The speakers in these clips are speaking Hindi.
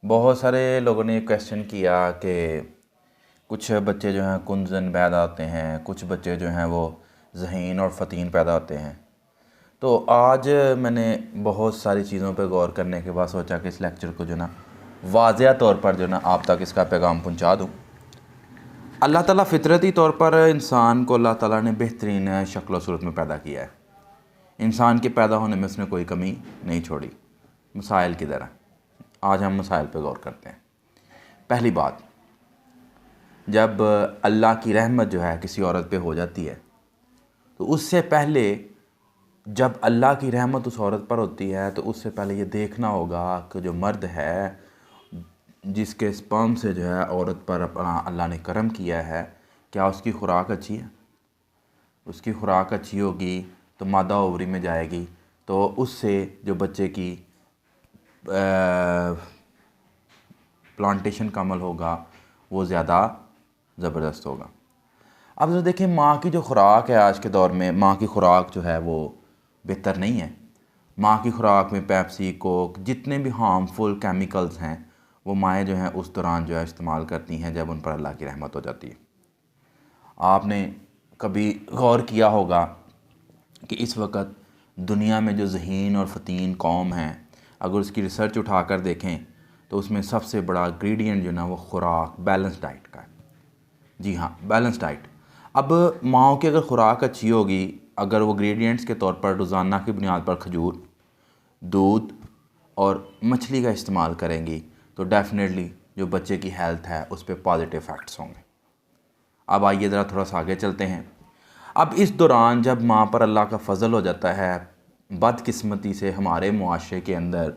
बहुत सारे लोगों ने ये क्वेश्चन किया कि कुछ बच्चे जो हैं कुंदन पैदा होते हैं, कुछ बच्चे जो हैं वो ज़हीन और फ़तीन पैदा होते हैं। तो आज मैंने बहुत सारी चीज़ों पर गौर करने के बाद सोचा कि इस लेक्चर को जो ना वाज़िया तौर पर जो ना आप तक इसका पैगाम पहुंचा दूं। अल्लाह ताला फ़ितरती तौर पर इंसान को अल्लाह ताला ने बेहतरीन शक्ल और सूरत में पैदा किया है। इंसान के पैदा होने में उसने कोई कमी नहीं छोड़ी। मसाइल की तरह आज हम मसाइल पे गौर करते हैं। पहली बात, जब अल्लाह की रहमत जो है किसी औरत पे हो जाती है तो उससे पहले, जब अल्लाह की रहमत उस औरत पर होती है तो उससे पहले ये देखना होगा कि जो मर्द है जिसके स्पर्म से जो है औरत पर अपना अल्लाह ने करम किया है, क्या उसकी खुराक अच्छी है। उसकी खुराक अच्छी होगी तो मादा ओवरी में जाएगी, तो उससे जो बच्चे की प्लांटेशन का अमल होगा वो ज़्यादा ज़बरदस्त होगा। अब जो देखें, माँ की जो खुराक है आज के दौर में, माँ की खुराक जो है वो बेहतर नहीं है। माँ की खुराक में पेप्सी, कोक, जितने भी हार्मफुल केमिकल्स हैं वो माएँ जो हैं उस दौरान जो है इस्तेमाल करती हैं जब उन पर अल्लाह की रहमत हो जाती है। आपने कभी गौर किया होगा कि इस वक्त दुनिया में जो ज़हीन और फ़तीन कौम हैं, अगर उसकी रिसर्च उठा कर देखें तो उसमें सबसे बड़ा इंग्रेडिएंट जो ना वो खुराक, बैलेंस डाइट का है। जी हाँ, बैलेंस डाइट। अब माओ की अगर खुराक अच्छी होगी, अगर वो इंग्रेडिएंट्स के तौर पर रोज़ाना की बुनियाद पर खजूर, दूध और मछली का इस्तेमाल करेंगी तो डेफिनेटली जो बच्चे की हेल्थ है उस पर पॉजिटिव इफ़ेक्ट्स होंगे। अब आइए ज़रा थोड़ा सा आगे चलते हैं। अब इस दौरान जब माँ पर अल्लाह का फ़ज़ल हो जाता है, बदकिस्मती से हमारे मुआशरे के अंदर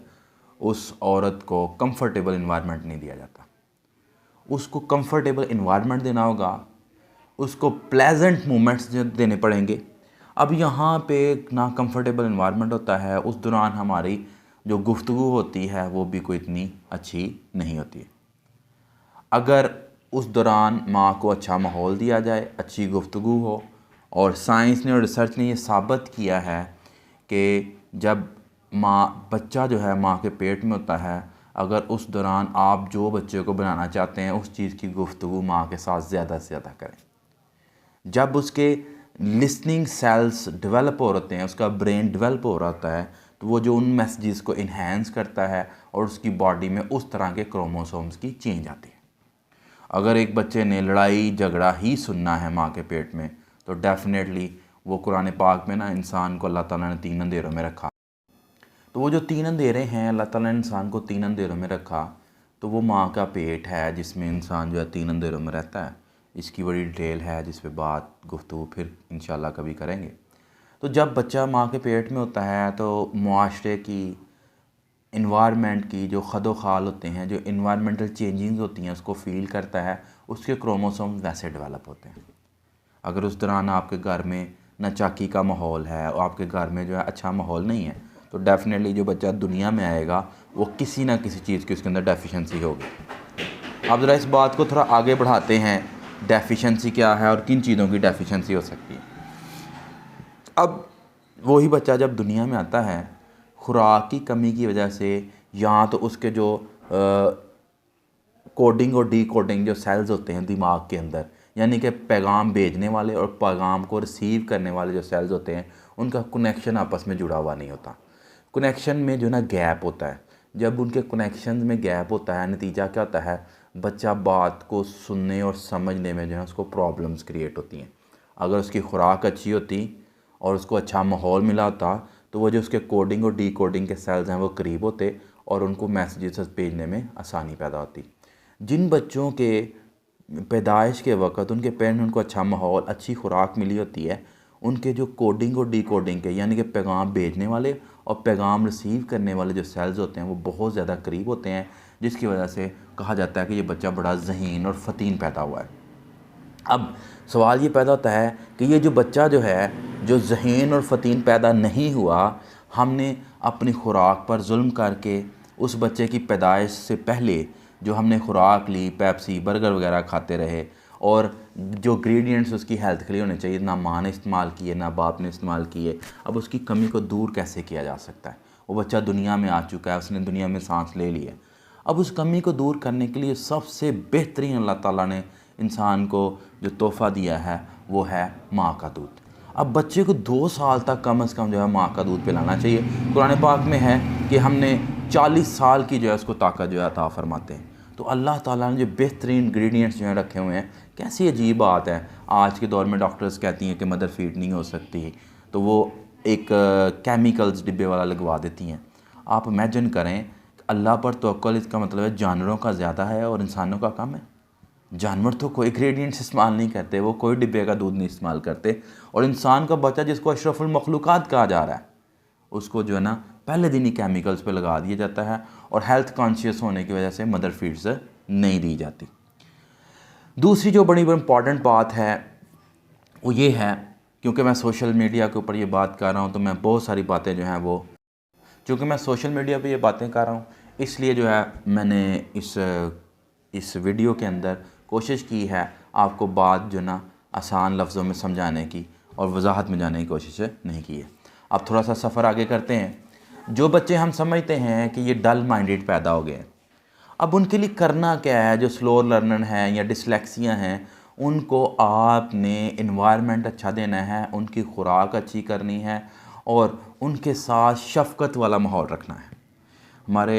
उस औरत को कंफर्टेबल इन्वायरमेंट नहीं दिया जाता। उसको कंफर्टेबल इन्वायरमेंट देना होगा, उसको प्लेजेंट मोमेंट्स देने पड़ेंगे। अब यहाँ पे ना कंफर्टेबल इन्वायरमेंट होता है, उस दौरान हमारी जो गुफ्तगू होती है वो भी कोई इतनी अच्छी नहीं होती है। अगर उस दौरान माँ को अच्छा माहौल दिया जाए, अच्छी गुफ्तगू हो, और साइंस ने और रिसर्च ने ये साबित किया है कि जब बच्चा जो है माँ के पेट में होता है, अगर उस दौरान आप जो बच्चे को बनाना चाहते हैं उस चीज़ की गुफ्तगू माँ के साथ ज़्यादा से ज़्यादा करें। जब उसके लिसनिंग सेल्स डेवलप हो रहे हैं, उसका ब्रेन डेवलप हो रहा होता है, तो वो जो उन मैसेजेस को इन्हेंस करता है और उसकी बॉडी में उस तरह के क्रोमोसोम्स की चेंज आती है। अगर एक बच्चे ने लड़ाई झगड़ा ही सुनना है माँ के पेट में तो डेफिनेटली वो कुरान पाक में ना इंसान को अल्लाह ताला ने 3 अंधेरों में रखा। तो वो जो 3 अंधेरे हैं, अल्लाह ताला ने इंसान को 3 अंधेरों में रखा, तो वो माँ का पेट है जिसमें इंसान जो है 3 अंधेरों में रहता है। इसकी बड़ी डिटेल है जिस पे बात गुफ्तगू फिर इंशाल्लाह कभी करेंगे। तो जब बच्चा माँ के पेट में होता है तो मुआशरे की, इन्वायरमेंट की जो खदो खाल होते हैं, जो इन्वायरमेंटल चेंजिंग्स होती हैं उसको फील करता है, उसके क्रोमोसोम्स वैसे डेवलप होते हैं। अगर उस दौरान आपके घर में नाचाकी का माहौल है और आपके घर में जो है अच्छा माहौल नहीं है तो डेफिनेटली जो बच्चा दुनिया में आएगा वो किसी ना किसी चीज़ की उसके अंदर डेफिशिएंसी होगी। अब ज़रा इस बात को थोड़ा आगे बढ़ाते हैं, डेफिशिएंसी क्या है और किन चीज़ों की डेफिशिएंसी हो सकती है। अब वही बच्चा जब दुनिया में आता है, खुराक की कमी की वजह से या तो उसके जो कोडिंग और डी कोडिंग जो सेल्स होते हैं दिमाग के अंदर, यानी कि पैगाम भेजने वाले और पैगाम को रिसीव करने वाले जो सेल्स होते हैं, उनका कनेक्शन आपस में जुड़ा हुआ नहीं होता। कनेक्शन में जो ना गैप होता है। जब उनके कनेक्शन में गैप होता है, नतीजा क्या होता है, बच्चा बात को सुनने और समझने में जो है उसको प्रॉब्लम्स क्रिएट होती हैं। अगर उसकी खुराक अच्छी होती और उसको अच्छा माहौल मिला होता तो वो जो उसके कोडिंग और डी कोडिंग के सेल्स हैं वो करीब होते और उनको मैसेजेस भेजने में आसानी पैदा होती। जिन बच्चों के पैदाइश के वक्त उनके पेरेंट्स उनको अच्छा माहौल, अच्छी खुराक मिली होती है, उनके जो कोडिंग और डी कोडिंग के, यानी कि पैगाम भेजने वाले और पैगाम रिसीव करने वाले जो सेल्स होते हैं वो बहुत ज़्यादा करीब होते हैं, जिसकी वजह से कहा जाता है कि ये बच्चा बड़ा ज़हीन और फ़तीन पैदा हुआ है। अब सवाल ये पैदा होता है कि ये जो बच्चा जो है, जो ज़हीन और फ़तीन पैदा नहीं हुआ, हमने अपनी खुराक पर जुल्म करके उस बच्चे की पैदाइश से पहले जो हमने खुराक ली, पेप्सी, बर्गर वगैरह खाते रहे, और जो इंग्रेडिएंट्स उसकी हेल्थ के लिए होने चाहिए ना माँ ने इस्तेमाल किए ना बाप ने इस्तेमाल किए, अब उसकी कमी को दूर कैसे किया जा सकता है। वो बच्चा दुनिया में आ चुका है, उसने दुनिया में सांस ले ली है। अब उस कमी को दूर करने के लिए सबसे बेहतरीन अल्लाह ताला ने इंसान को जो तोहफ़ा दिया है वो है माँ का दूध। अब बच्चे को 2 साल तक कम से कम जो है माँ का दूध पिलाना चाहिए। कुरान पाक में है कि हमने 40 साल की जो है उसको ताकत जो है अता फरमाते हैं। तो अल्लाह ताला ने जो बेहतरीन इंग्रेडिएंट्स जो है रखे हुए हैं, कैसी अजीब बात है। आज के दौर में डॉक्टर्स कहती हैं कि मदर फीड नहीं हो सकती, तो वो एक केमिकल्स डिब्बे वाला लगवा देती हैं। आप इमेजिन करें, अल्लाह पर तवक्कुल, इसका मतलब है जानवरों का ज़्यादा है और इंसानों का कम है। जानवर तो कोई इंग्रेडिएंट्स इस्तेमाल नहीं करते, वो कोई डिब्बे का दूध नहीं इस्तेमाल करते, और इंसान का बच्चा जिसको अशरफुल मखलूक़ात कहा जा रहा है, उसको जो है ना पहले दिन ही केमिकल्स पे लगा दिया जाता है और हेल्थ कॉन्शियस होने की वजह से मदर फीड्स नहीं दी जाती। दूसरी जो बड़ी इम्पॉर्टेंट बात है वो ये है, क्योंकि मैं सोशल मीडिया के ऊपर ये बात कर रहा हूँ, तो मैं बहुत सारी बातें जो हैं वो, चूँकि मैं सोशल मीडिया पे ये बातें कर रहा हूँ, इसलिए जो है मैंने इस वीडियो के अंदर कोशिश की है आपको बात जो ना आसान लफ्ज़ों में समझाने की और वजाहत में जाने की कोशिश नहीं की है। अब थोड़ा सा सफ़र आगे करते हैं। जो बच्चे हम समझते हैं कि ये डल माइंडेड पैदा हो गए हैं, अब उनके लिए करना क्या है। जो स्लो लर्नर हैं या डिसलेक्सिया हैं, उनको आपने इन्वायरमेंट अच्छा देना है, उनकी खुराक अच्छी करनी है और उनके साथ शफ़क़त वाला माहौल रखना है। हमारे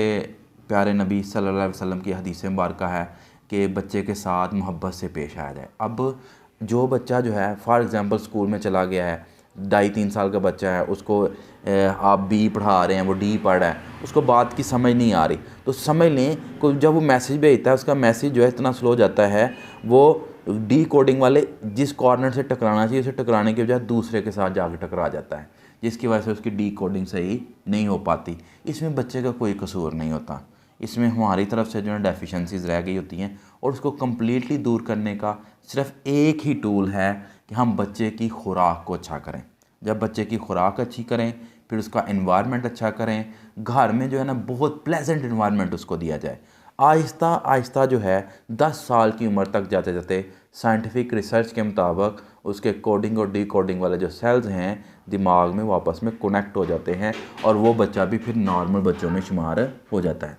प्यारे नबी सल्लल्लाहु अलैहि वसल्लम की हदीस मुबारक है कि बच्चे के साथ मोहब्बत से पेश आया जाए। अब जो बच्चा जो है फॉर एग्ज़ाम्पल स्कूल में चला गया है, 2.5-3 साल का बच्चा है, उसको आप बी पढ़ा रहे हैं, वो डी पढ़ रहा है, उसको बात की समझ नहीं आ रही, तो समझ लें को जब वो मैसेज भेजता है, उसका मैसेज जो है इतना स्लो जाता है, वो डी कोडिंग वाले जिस कॉर्नर से टकराना चाहिए उसे टकराने के बजाय दूसरे के साथ जाकर टकरा जाता है, जिसकी वजह से उसकी डी कोडिंग सही नहीं हो पाती। इसमें बच्चे का कोई कसूर नहीं होता, इसमें हमारी तरफ से जो है डेफिशिएंसीज रह गई होती हैं, और उसको कम्प्लीटली दूर करने का सिर्फ एक ही टूल है कि हम बच्चे की खुराक को अच्छा करें। जब बच्चे की खुराक अच्छी करें, फिर उसका एनवायरनमेंट अच्छा करें, घर में जो है ना बहुत प्लेजेंट एनवायरनमेंट उसको दिया जाए। आहिस्ता आहिस्ता जो है 10 साल की उम्र तक जाते जाते साइंटिफिक रिसर्च के मुताबिक उसके कोडिंग और डी कोडिंग वाले जो सेल्स हैं दिमाग में वापस में कनेक्ट हो जाते हैं और वो बच्चा भी फिर नॉर्मल बच्चों में शुमार हो जाता है।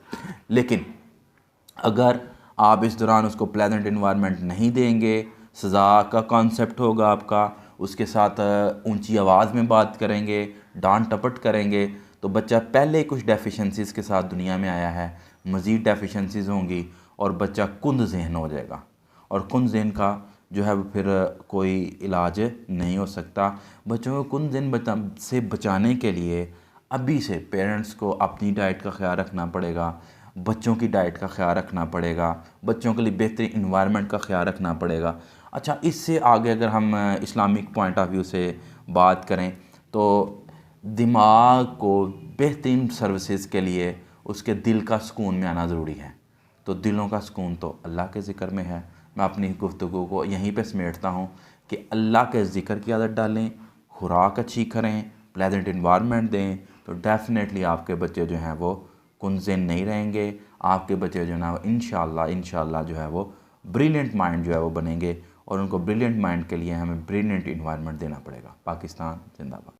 लेकिन अगर आप इस दौरान उसको प्लेजेंट एनवायरनमेंट नहीं देंगे, सज़ा का कॉन्सेप्ट होगा आपका, उसके साथ ऊंची आवाज़ में बात करेंगे, डांट टपट करेंगे, तो बच्चा पहले कुछ डेफिशिएंसीज़ के साथ दुनिया में आया है, मज़ीद डेफिशिएंसीज़ होंगी और बच्चा कुंद ज़हन हो जाएगा, और कुंद ज़हन का जो है फिर कोई इलाज नहीं हो सकता। बच्चों को कुंद ज़हन से बचाने के लिए अभी से पेरेंट्स को अपनी डाइट का ख्याल रखना पड़ेगा, बच्चों की डाइट का ख्याल रखना पड़ेगा, बच्चों के लिए बेहतरीन इन्वायरमेंट का ख्याल रखना पड़ेगा। अच्छा, इससे आगे अगर हम इस्लामिक पॉइंट ऑफ व्यू से बात करें तो दिमाग को बेहतरीन सर्विसेज के लिए उसके दिल का सुकून में आना ज़रूरी है। तो दिलों का सुकून तो अल्लाह के ज़िक्र में है। मैं अपनी गुफ्तगू को यहीं पे समेटता हूँ कि अल्लाह के ज़िक्र की आदत डालें, खुराक अच्छी करें, प्लेजेंट इन्वायरमेंट दें, तो डेफ़िनेटली आपके बच्चे जो हैं वो कुंज़ेन नहीं रहेंगे। आपके बच्चे जो है ना इंशाअल्लाह जो है वो ब्रिलियंट माइंड जो है वो बनेंगे, और उनको ब्रिलियंट माइंड के लिए हमें ब्रिलियंट इन्वायरमेंट देना पड़ेगा। पाकिस्तान जिंदाबाद।